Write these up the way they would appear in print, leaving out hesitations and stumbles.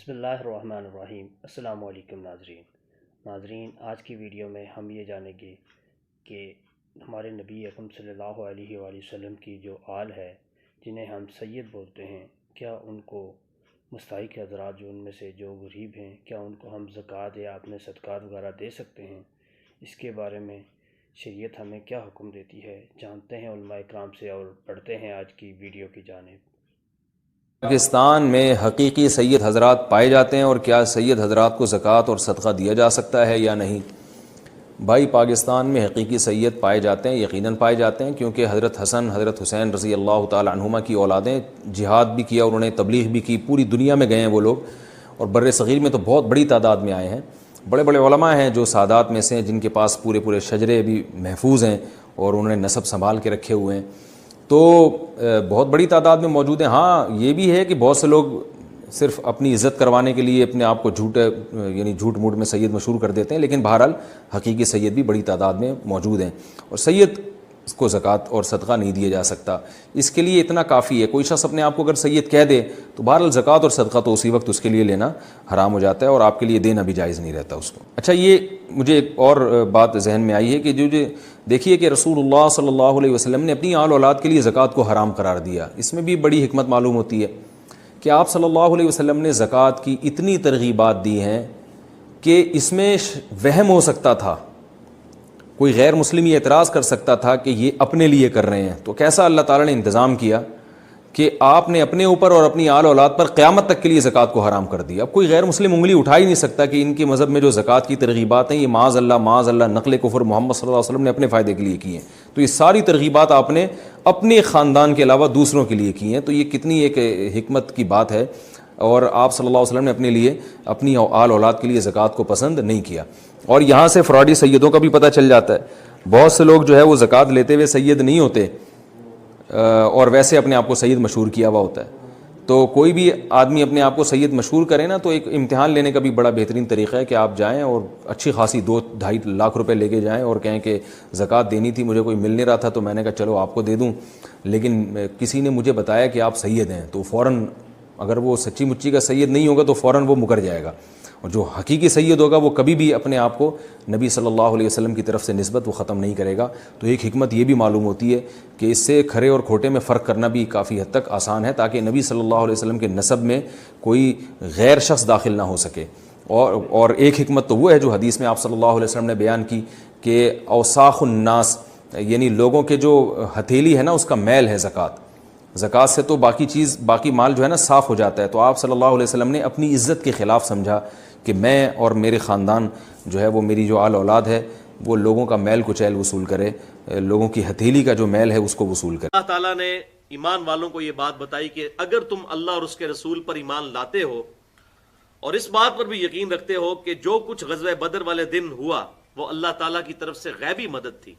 بسم اللہ الرحمن الرحیم۔ السلام علیکم ناظرین، آج کی ویڈیو میں ہم یہ جانیں گے کہ ہمارے نبی اکرم صلی اللہ علیہ وآلہ وسلم کی جو آل ہے جنہیں ہم سید بولتے ہیں، کیا ان کو مستحق حضرات جو ان میں سے جو غریب ہیں، کیا ان کو ہم زکوٰۃ یا اپنے صدقات وغیرہ دے سکتے ہیں؟ اس کے بارے میں شریعت ہمیں کیا حکم دیتی ہے، جانتے ہیں علماء اکرام سے اور پڑھتے ہیں آج کی ویڈیو کی جانب۔ پاکستان میں حقیقی سید حضرات پائے جاتے ہیں، اور کیا سید حضرات کو زکوٰۃ اور صدقہ دیا جا سکتا ہے یا نہیں؟ بھائی، پاکستان میں حقیقی سید پائے جاتے ہیں، یقیناً پائے جاتے ہیں، کیونکہ حضرت حسن حضرت حسین رضی اللہ تعالی عنہما کی اولادیں جہاد بھی کیا اور انہیں تبلیغ بھی کی، پوری دنیا میں گئے ہیں وہ لوگ، اور بر صغیر میں تو بہت بڑی تعداد میں آئے ہیں۔ بڑے بڑے علماء ہیں جو سادات میں سے ہیں، جن کے پاس پورے شجرے بھی محفوظ ہیں اور انہوں نے نسب سنبھال کے رکھے ہوئے ہیں، تو بہت بڑی تعداد میں موجود ہیں۔ ہاں، یہ بھی ہے کہ بہت سے لوگ صرف اپنی عزت کروانے کے لیے اپنے آپ کو جھوٹ موٹ میں سید مشہور کر دیتے ہیں، لیکن بہرحال حقیقی سید بھی بڑی تعداد میں موجود ہیں، اور سید کو زکوٰۃ اور صدقہ نہیں دیا جا سکتا۔ اس کے لیے اتنا کافی ہے، کوئی شخص اپنے آپ کو اگر سید کہہ دے تو بہرحال زکوٰۃ اور صدقہ تو اسی وقت اس کے لیے لینا حرام ہو جاتا ہے، اور آپ کے لیے دینا بھی جائز نہیں رہتا اس کو۔ اچھا، یہ مجھے ایک اور بات ذہن میں آئی ہے کہ جو دیکھیے کہ رسول اللہ صلی اللہ علیہ وسلم نے اپنی آل اولاد کے لیے زکوٰۃ کو حرام قرار دیا۔ اس میں بھی بڑی حکمت معلوم ہوتی ہے کہ آپ صلی اللہ علیہ وسلم نے زکوٰۃ کی اتنی ترغیبات دی ہیں کہ اس میں وہم ہو سکتا تھا، کوئی غیر مسلم یہ اعتراض کر سکتا تھا کہ یہ اپنے لیے کر رہے ہیں، تو کیسا اللہ تعالیٰ نے انتظام کیا کہ آپ نے اپنے اوپر اور اپنی آل اولاد پر قیامت تک کے لیے زکوٰۃ کو حرام کر دیا۔ اب کوئی غیر مسلم انگلی اٹھا ہی نہیں سکتا کہ ان کے مذہب میں جو زکوٰۃ کی ترغیبات ہیں یہ معاذ اللہ نقل کفر محمد صلی اللہ علیہ وسلم نے اپنے فائدے کے لیے کی ہیں، تو یہ ساری ترغیبات آپ نے اپنے خاندان کے علاوہ دوسروں کے لیے کی ہیں، تو یہ کتنی ایک حکمت کی بات ہے۔ اور آپ صلی اللہ علیہ وسلم نے اپنے لیے اپنی آل اولاد کے لیے زکوٰۃ کو پسند نہیں کیا۔ اور یہاں سے فراڈی سیدوں کا بھی پتہ چل جاتا ہے، بہت سے لوگ جو ہے وہ زکوٰۃ لیتے ہوئے سید نہیں ہوتے، اور ویسے اپنے آپ کو سید مشہور کیا ہوا ہوتا ہے۔ تو کوئی بھی آدمی اپنے آپ کو سید مشہور کرے نا، تو ایک امتحان لینے کا بھی بڑا بہترین طریقہ ہے کہ آپ جائیں اور اچھی خاصی 2-2.5 لاکھ روپے لے کے جائیں اور کہیں کہ زکوٰۃ دینی تھی، مجھے کوئی مل نہیں رہا تھا تو میں نے کہا چلو آپ کو دے دوں، لیکن کسی نے مجھے بتایا کہ آپ سید ہیں، تو فوراً اگر وہ سچی مچی کا سید نہیں ہوگا تو فوراً وہ مکر جائے گا، اور جو حقیقی سید ہوگا وہ کبھی بھی اپنے آپ کو نبی صلی اللہ علیہ وسلم کی طرف سے نسبت وہ ختم نہیں کرے گا۔ تو ایک حکمت یہ بھی معلوم ہوتی ہے کہ اس سے کھرے اور کھوٹے میں فرق کرنا بھی کافی حد تک آسان ہے، تاکہ نبی صلی اللہ علیہ وسلم کے نسب میں کوئی غیر شخص داخل نہ ہو سکے۔ اور ایک حکمت تو وہ ہے جو حدیث میں آپ صلی اللہ علیہ وسلم نے بیان کی کہ اوساخ الناس، یعنی لوگوں کے جو ہتھیلی ہے نا اس کا میل ہے زکوٰۃ سے تو باقی مال جو ہے نا صاف ہو جاتا ہے۔ تو آپ صلی اللہ علیہ وسلم نے اپنی عزت کے خلاف سمجھا کہ میں اور میرے خاندان جو ہے وہ میری جو آل اولاد ہے وہ لوگوں کا میل کچیل وصول کرے، لوگوں کی ہتھیلی کا جو میل ہے اس کو وصول کرے۔ اللہ تعالیٰ نے ایمان والوں کو یہ بات بتائی کہ اگر تم اللہ اور اس کے رسول پر ایمان لاتے ہو اور اس بات پر بھی یقین رکھتے ہو کہ جو کچھ غزوہ بدر والے دن ہوا وہ اللہ تعالیٰ کی طرف سے غیبی مدد تھی،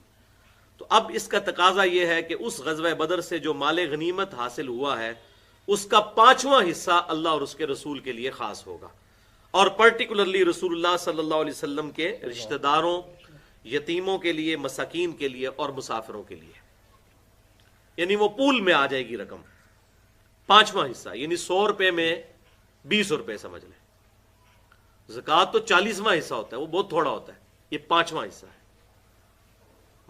تو اب اس کا تقاضا یہ ہے کہ اس غزوہ بدر سے جو مال غنیمت حاصل ہوا ہے اس کا 5واں حصہ اللہ اور اس کے رسول کے لیے خاص ہوگا، اور پرٹیکولرلی رسول اللہ صلی اللہ علیہ وسلم کے رشتہ داروں، یتیموں کے لیے، مساکین کے لیے اور مسافروں کے لیے، یعنی وہ پول میں آ جائے گی رقم 5واں حصہ، یعنی 100 روپے میں 20 روپے سمجھ لیں۔ زکوٰۃ تو 40واں حصہ ہوتا ہے، وہ بہت تھوڑا ہوتا ہے، یہ 5واں حصہ ہے۔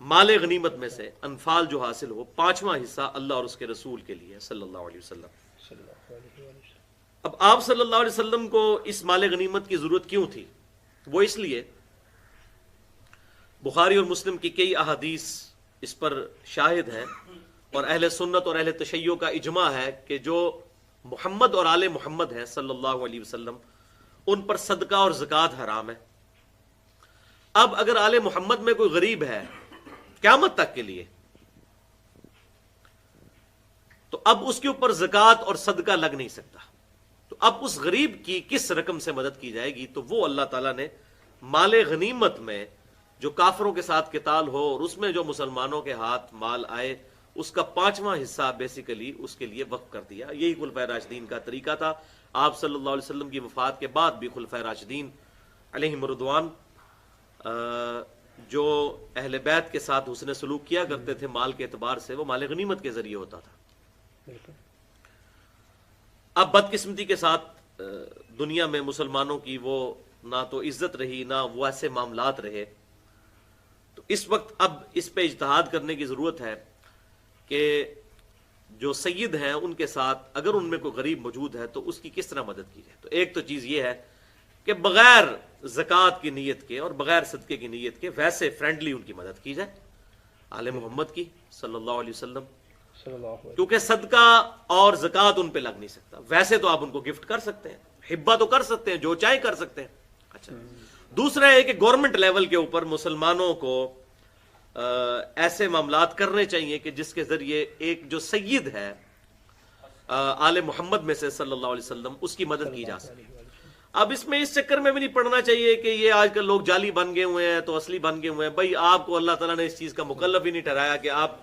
مال غنیمت میں سے انفال جو حاصل ہو 5واں حصہ اللہ اور اس کے رسول کے لیے صلی اللہ علیہ وسلم۔ اب آپ صلی اللہ علیہ وسلم کو اس مال غنیمت کی ضرورت کیوں تھی؟ وہ اس لیے، بخاری اور مسلم کی کئی احادیث اس پر شاہد ہیں، اور اہل سنت اور اہل تشیع کا اجماع ہے کہ جو محمد اور آل محمد ہیں صلی اللہ علیہ وسلم ان پر صدقہ اور زکوٰۃ حرام ہے۔ اب اگر آل محمد میں کوئی غریب ہے قیامت تک کے لیے تو اب اس کے اوپر زکوٰۃ اور صدقہ لگ نہیں سکتا، تو اب اس غریب کی کس رقم سے مدد کی جائے گی؟ تو وہ اللہ تعالیٰ نے مال غنیمت میں جو کافروں کے ساتھ قتال ہو اور اس میں جو مسلمانوں کے ہاتھ مال آئے اس کا 5واں حصہ بیسیکلی اس کے لیے وقف کر دیا۔ یہی خلفائے راشدین کا طریقہ تھا۔ آپ صلی اللہ علیہ وسلم کی وفات کے بعد بھی خلفائے راشدین علیہم رضوان جو اہل بیت کے ساتھ حسن سلوک کیا کرتے تھے مال کے اعتبار سے، وہ مال غنیمت کے ذریعے ہوتا تھا۔ اب بدقسمتی کے ساتھ دنیا میں مسلمانوں کی وہ نہ تو عزت رہی نہ وہ ایسے معاملات رہے. تو اس وقت اب اس پہ اجتہاد کرنے کی ضرورت ہے کہ جو سید ہیں ان کے ساتھ اگر ان میں کوئی غریب موجود ہے تو اس کی کس طرح مدد کی جائے. تو ایک تو چیز یہ ہے کہ بغیر زکوٰۃ کی نیت کے اور بغیر صدقے کی نیت کے ویسے فرینڈلی ان کی مدد کی جائے آل محمد کی صلی اللہ علیہ وسلم، کیونکہ صدقہ اور زکوٰۃ ان پہ لگ نہیں سکتا. ویسے تو آپ ان کو گفٹ کر سکتے ہیں، ہبہ تو کر سکتے ہیں، جو چاہیں کر سکتے ہیں. اچھا، دوسرا ہے کہ گورنمنٹ لیول کے اوپر مسلمانوں کو ایسے معاملات کرنے چاہیے کہ جس کے ذریعے ایک جو سید ہے آل محمد میں سے صلی اللہ علیہ وسلم اس کی مدد کی جا سکے. اب اس میں اس چکر میں بھی نہیں پڑنا چاہیے کہ یہ آج کل لوگ جعلی بن گئے ہوئے ہیں تو اصلی بن گئے ہوئے ہیں. بھائی آپ کو اللہ تعالیٰ نے اس چیز کا مکلف ہی نہیں ٹھہرایا کہ آپ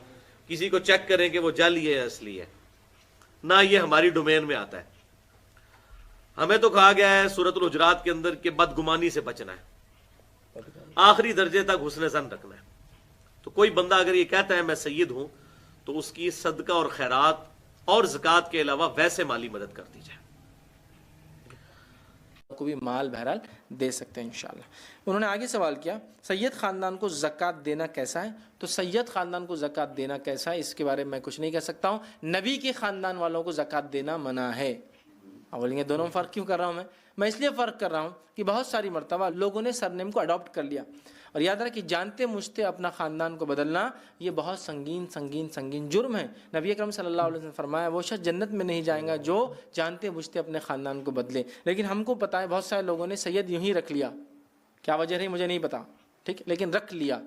کسی کو چیک کریں کہ وہ جعلی ہے یا اصلی ہے، نہ یہ ہماری ڈومین میں آتا ہے. ہمیں تو کہا گیا ہے سورۃ الحجرات کے اندر کہ بدگمانی سے بچنا ہے، آخری درجے تک حسن ظن رکھنا ہے. تو کوئی بندہ اگر یہ کہتا ہے میں سید ہوں تو اس کی صدقہ اور خیرات اور زکوٰۃ کے علاوہ ویسے مالی مدد کر دی جائے. کو بھی مال بہرحال دے سکتے ہیں انشاءاللہ. انہوں نے آگے سوال کیا سید خاندان کو زکوٰۃ دینا کیسا ہے؟ تو سید خاندان کو زکوٰۃ دینا کیسا ہے اس کے بارے میں کچھ نہیں کہہ سکتا ہوں. نبی کے خاندان والوں کو زکوٰۃ دینا منع ہے. اب بولیں گے دونوں میں فرق کیوں کر رہا ہوں میں اس لیے فرق کر رہا ہوں کہ بہت ساری مرتبہ لوگوں نے سرنیم کو اڈاپٹ کر لیا، اور یاد رکھیں جانتے مجھتے اپنا خاندان کو بدلنا یہ بہت سنگین جرم ہے. نبی اکرم صلی اللہ علیہ وسلم نے فرمایا وہ شخص جنت میں نہیں جائے گا جو جانتے مجھتے اپنے خاندان کو بدلے. لیکن ہم کو پتہ ہے بہت سارے لوگوں نے سید یوں ہی رکھ لیا، کیا وجہ رہی مجھے نہیں پتا، ٹھیک، لیکن رکھ لیا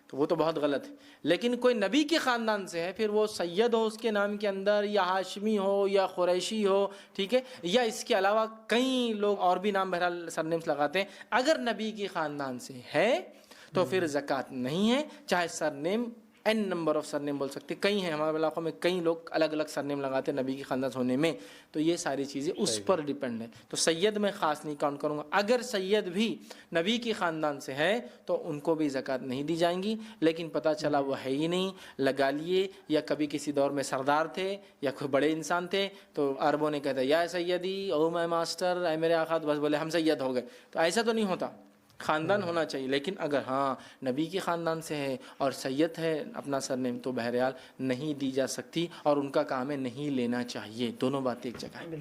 تو وہ تو بہت غلط ہے. لیکن کوئی نبی کے خاندان سے ہے، پھر وہ سید ہو اس کے نام کے اندر، یا ہاشمی ہو یا قریشی ہو، ٹھیک ہے، یا اس کے علاوہ کئی لوگ اور بھی نام بہرحال سرنیمز لگاتے ہیں، اگر نبی کے خاندان سے ہے تو پھر زکوٰۃ نہیں ہے. چاہے surname n number of surname بول سکتے، کئی ہیں ہمارے علاقوں میں، کئی لوگ الگ الگ سرنیم لگاتے ہیں نبی کی خاندان ہونے میں. تو یہ ساری چیزیں اس پر ڈیپینڈ ہے. تو سید میں خاص نہیں کاؤنٹ کروں گا. اگر سید بھی نبی کی خاندان سے ہے تو ان کو بھی زکوٰۃ نہیں دی جائیں گی. لیکن پتہ چلا وہ ہے ہی نہیں، لگا لیے، یا کبھی کسی دور میں سردار تھے یا کوئی بڑے انسان تھے تو عربوں نے کہتا یا سیدی او میں ماسٹر اے میرے آقا، بس بولے ہم سید ہو گئے. تو ایسا تو نہیں ہوتا، خاندان ہونا چاہیے. لیکن اگر ہاں نبی کے خاندان سے ہے اور سید ہے اپنا سرنیم تو بہرحال نہیں دی جا سکتی، اور ان کا کام ہے نہیں لینا چاہیے. دونوں باتیں ایک جگہ ہے،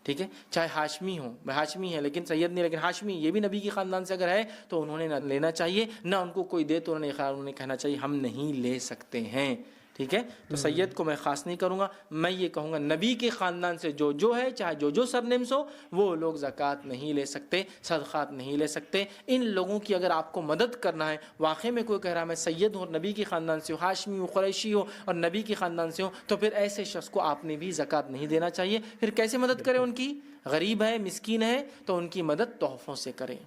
ٹھیک ہے. چاہے ہاشمی ہو، ہاشمی ہے لیکن سید نہیں، لیکن ہاشمی یہ بھی نبی کے خاندان سے اگر ہے تو انہوں نے نہ لینا چاہیے، نہ ان کو کوئی دے تو انہوں نے کہنا چاہیے ہم نہیں لے سکتے ہیں، ٹھیک ہے. تو سید کو میں خاص نہیں کروں گا. میں یہ کہوں گا نبی کے خاندان سے جو ہے، چاہے جو سرنیمز ہو، وہ لوگ زکوٰۃ نہیں لے سکتے، صدقات نہیں لے سکتے. ان لوگوں کی اگر آپ کو مدد کرنا ہے، واقعی میں کوئی کہہ رہا ہے میں سید ہوں اور نبی کے خاندان سے ہوں، ہاشمی ہوں، قریشی ہو اور نبی کے خاندان سے ہوں، تو پھر ایسے شخص کو آپ نے بھی زکوٰۃ نہیں دینا چاہیے. پھر کیسے مدد کریں ان کی؟ غریب ہے، مسکین ہے تو ان کی مدد تحفوں سے کریں،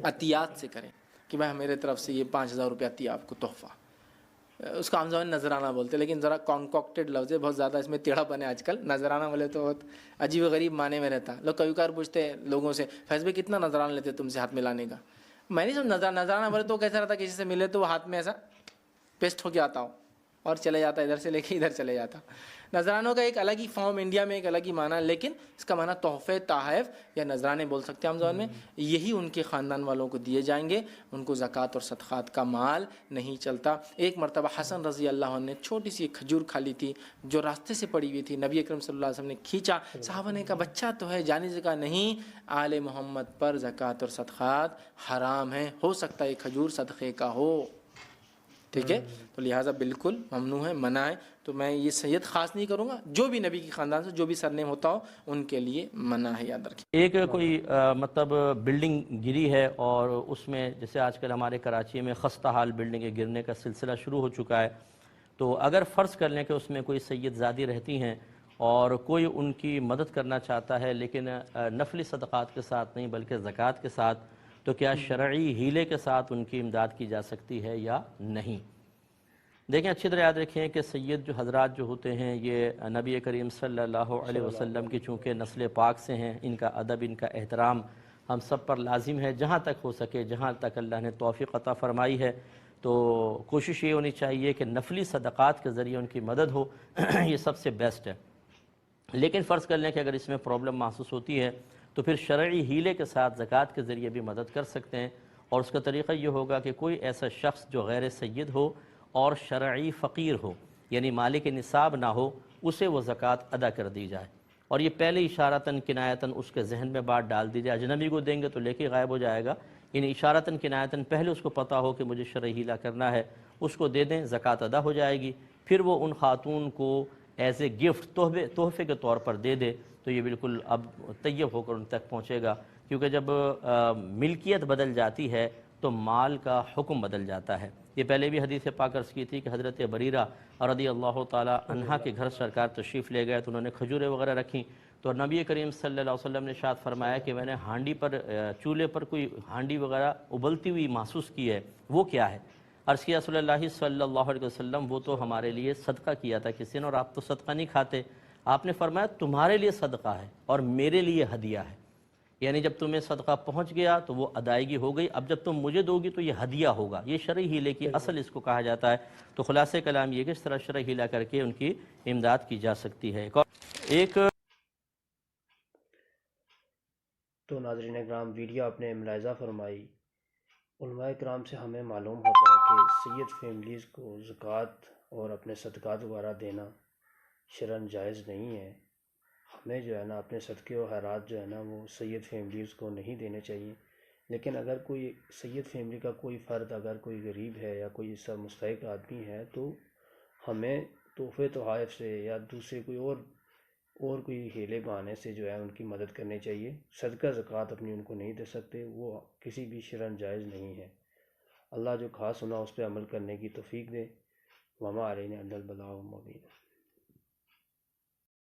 عطیات سے کریں کہ میں میرے طرف سے یہ 5000 روپیہ عطیہ آپ کو تحفہ. اس کا عام زبان نذرانہ بولتے، لیکن ذرا کانکوکٹڈ لفظ ہے، بہت زیادہ اس میں ٹیڑھا پن ہے آج کل. نذرانہ بولے تو بہت عجیب و غریب معنی میں رہتا. لوگ کبھی کبھار پوچھتے ہیں لوگوں سے فیض بھائی کتنا نذرانہ لیتے تم سے ہاتھ ملانے کا؟ میں نہیں سمجھ نذرانہ بولے تو کیسا رہتا، کسی سے ملے تو وہ ہاتھ میں ایسا پیسٹ ہو کے آتا ہو اور چلے جاتا، ادھر سے لے کے ادھر چلے جاتا. نذرانوں کا ایک الگ ہی فارم انڈیا میں ایک الگ ہی معنی، لیکن اس کا معنی تحفے، تحائف یا نذرانے بول سکتے ہیں عام زبان میں. یہی ان کے خاندان والوں کو دیے جائیں گے. ان کو زکوٰۃ اور صدقات کا مال نہیں چلتا. ایک مرتبہ حسن رضی اللہ عنہ نے چھوٹی سی کھجور کھا لی تھی جو راستے سے پڑی ہوئی تھی. نبی اکرم صلی اللہ علیہ وسلم نے کھینچا، صحابہ نے کہا بچہ تو ہے جانے سے کہا نہیں، آل محمد پر زکوٰۃ اور صدقات حرام ہیں، ہو سکتا ہے کھجور صدقے کا ہو، ٹھیک ہے. تو لہٰذا بالکل ممنوع ہے، منع ہے. تو میں یہ سید خاص نہیں کروں گا، جو بھی نبی کی خاندان سے جو بھی سرنیم ہوتا ہو ان کے لیے منع ہے، یاد رکھیں. ایک کوئی مطلب بلڈنگ گری ہے اور اس میں جیسے آج کل ہمارے کراچی میں خستہ حال بلڈنگیں گرنے کا سلسلہ شروع ہو چکا ہے، تو اگر فرض کر لیں کہ اس میں کوئی سید زادی رہتی ہیں اور کوئی ان کی مدد کرنا چاہتا ہے لیکن نفلی صدقات کے ساتھ نہیں بلکہ زکوٰۃ کے ساتھ، تو کیا شرعی ہیلے کے ساتھ ان کی امداد کی جا سکتی ہے یا نہیں؟ دیکھیں اچھی طرح یاد رکھیں کہ سید جو حضرات جو ہوتے ہیں یہ نبی کریم صلی اللہ علیہ وسلم کی چونکہ نسل پاک سے ہیں، ان کا ادب، ان کا احترام ہم سب پر لازم ہے. جہاں تک ہو سکے، جہاں تک اللہ نے توفیق عطا فرمائی ہے، تو کوشش یہ ہونی چاہیے کہ نفلی صدقات کے ذریعے ان کی مدد ہو، یہ سب سے بیسٹ ہے. لیکن فرض کر لیں کہ اگر اس میں پرابلم محسوس ہوتی ہے تو پھر شرعی ہیلے کے ساتھ زکوٰۃ کے ذریعے بھی مدد کر سکتے ہیں، اور اس کا طریقہ یہ ہوگا کہ کوئی ایسا شخص جو غیر سید ہو اور شرعی فقیر ہو، یعنی مالک نصاب نہ ہو، اسے وہ زکوٰۃ ادا کر دی جائے، اور یہ پہلے اشارتاً کنایتاً اس کے ذہن میں بات ڈال دی جائے۔ اجنبی کو دیں گے تو لے کے غائب ہو جائے گا، یعنی اشارتاً کنایتاً پہلے اس کو پتہ ہو کہ مجھے شرعی ہیلہ کرنا ہے، اس کو دے دیں، زکوٰۃ ادا ہو جائے گی۔ پھر وہ ان خاتون کو ایز اے گفٹ تحفے کے طور پر دے دے تو یہ بالکل اب طیب ہو کر ان تک پہنچے گا، کیونکہ جب ملکیت بدل جاتی ہے تو مال کا حکم بدل جاتا ہے۔ یہ پہلے بھی حدیث پاک عرض کی تھی کہ حضرت بریرہ رضی اللہ تعالی عنہا کے گھر سرکار تشریف لے گئے تو انہوں نے کھجوریں وغیرہ رکھیں، تو نبی کریم صلی اللہ علیہ وسلم نے ارشاد فرمایا کہ میں نے ہانڈی پر چولہے پر کوئی ہانڈی وغیرہ ابلتی ہوئی محسوس کی ہے، وہ کیا ہے؟ عرض کیا رسول اللہ صلی اللہ علیہ وسلم وہ تو ہمارے لیے صدقہ کیا تھا کسی نے، اور آپ تو صدقہ نہیں کھاتے۔ آپ نے فرمایا تمہارے لیے صدقہ ہے اور میرے لیے ہدیہ ہے، یعنی جب تمہیں صدقہ پہنچ گیا تو وہ ادائیگی ہو گئی، اب جب تم مجھے دو گی تو یہ ہدیہ ہوگا۔ یہ شرعی ہیلے کی اصل اس کو کہا جاتا ہے۔ تو خلاصہ کلام یہ کہ اس طرح شرعی ہیلہ کر کے ان کی امداد کی جا سکتی ہے۔ ایک تو ناظرین اکرام، ویڈیو آپ نے ملاحظہ فرمائی۔ علماء کرام سے ہمیں معلوم ہوتا ہے کہ سید فیملیز کو زکوٰۃ اور اپنے صدقات وغیرہ دینا شرعاً جائز نہیں ہے۔ ہمیں جو ہے نا اپنے صدقے و خیرات جو ہے نا وہ سید فیملیز کو نہیں دینے چاہیے، لیکن اگر کوئی سید فیملی کا کوئی فرد اگر کوئی غریب ہے یا کوئی ایسا مستحق آدمی ہے تو ہمیں تحفے تحائف سے یا دوسرے کوئی اور کوئی ہیلے بہانے سے جو ہے ان کی مدد کرنی چاہیے۔ صدقہ زکوٰۃ اپنی ان کو نہیں دے سکتے، وہ کسی بھی شرعاً جائز نہیں ہے۔ اللہ جو کہا سنا اس پہ عمل کرنے کی توفیق دے۔ وما علینا الا البلاغ المبین۔